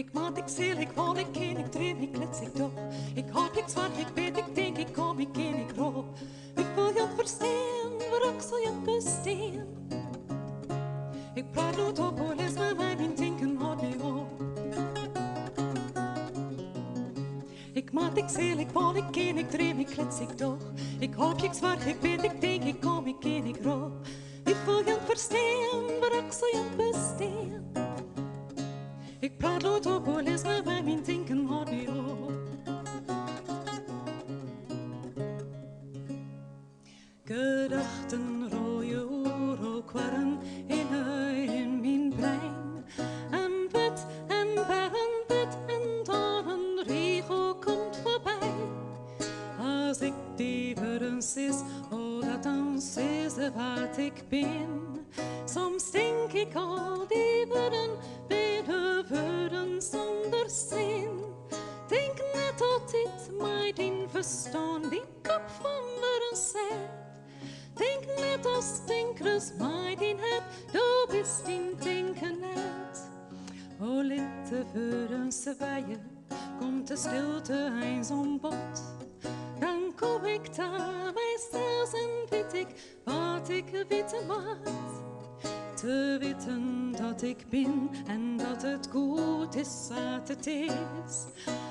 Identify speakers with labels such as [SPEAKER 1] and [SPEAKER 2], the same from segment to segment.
[SPEAKER 1] Ik maat, ik zeel, ik wol, ik ken, ik train, ik klets, ik doe. Ik hoop, ik zwart, ik weet, ik denk, ik kom, ik ken, ik roep. Ik wil je verstaan, waar ik zal je bestaan. Ik praat nooit op, hoe les maar mij, mijn denken houdt niet op. Ik maat, ik zeel, ik wol, ik ken, ik train, ik klets, ik doe. Ik hoop, ik zwart, ik weet, ik denk, ik kom, ik ken, ik roep. Ik wil je verstaan, waar ik zal je bestaan. Ik praat nooit op, hoe les maar mij, mijn denken houdt niet op. Gedachten rooien ook waren in mijn brein. En wit en wit en dan een regel komt voorbij. Als ik die woorden zie, oh dat dan is wat ik ben. Soms denk ik al die woorden, beide woorden zonder zin. Denk net altijd mij die verstand, die kop van woorden zet. Denk net als denkers mij die het, du bist in denken net. O litte woorden zwijgen, komt de stilte eens om bod. Dan kom ik daar mijzelf en weet ik wat ik weten moet. Te weten dat ik ben en dat het goed is wat het is.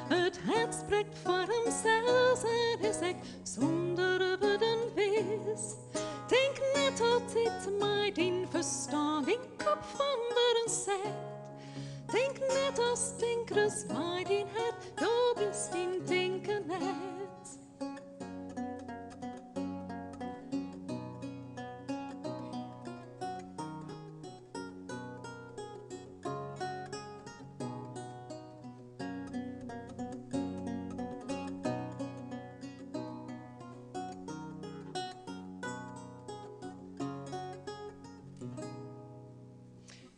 [SPEAKER 1] Het hart spreekt voor hemzelf en is ik zonder woorden wees. Denk net altijd mij die verstand in kop van woorden zet. Denk net als denkers mij die het, du bist in denken net.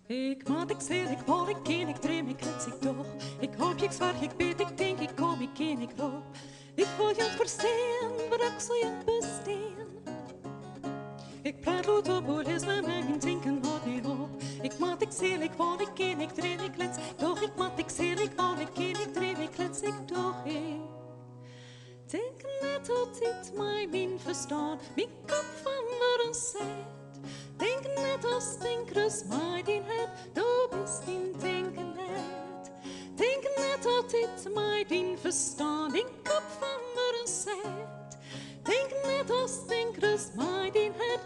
[SPEAKER 1] Ik maat, ik zeel, ik wol, ik ken, ik dream, ik klets, ik doch. Ik hoop, ik zwaar, ik weet, ik denk, ik kom, ik ken, ik roep. Ik wil je verstaan, waar ik zal je bestaan. Ik praat luid op, hoe les maar mij, mijn denken houdt niet op. Ik maat, ik zeel, ik wol, ik ken, ik dream, ik klets, doch. Ik maat, ik zeel, ik wol, ik ken, ik dream, ik klets, ik doch. Ik denk net altijd mij, mijn verstand, mijn kop van woorden zet. Denk net als denkers mij die het, du bist in denken net. Denk net altijd mij die verstand in kop van woorden zet. Denk net als denkers mij die het,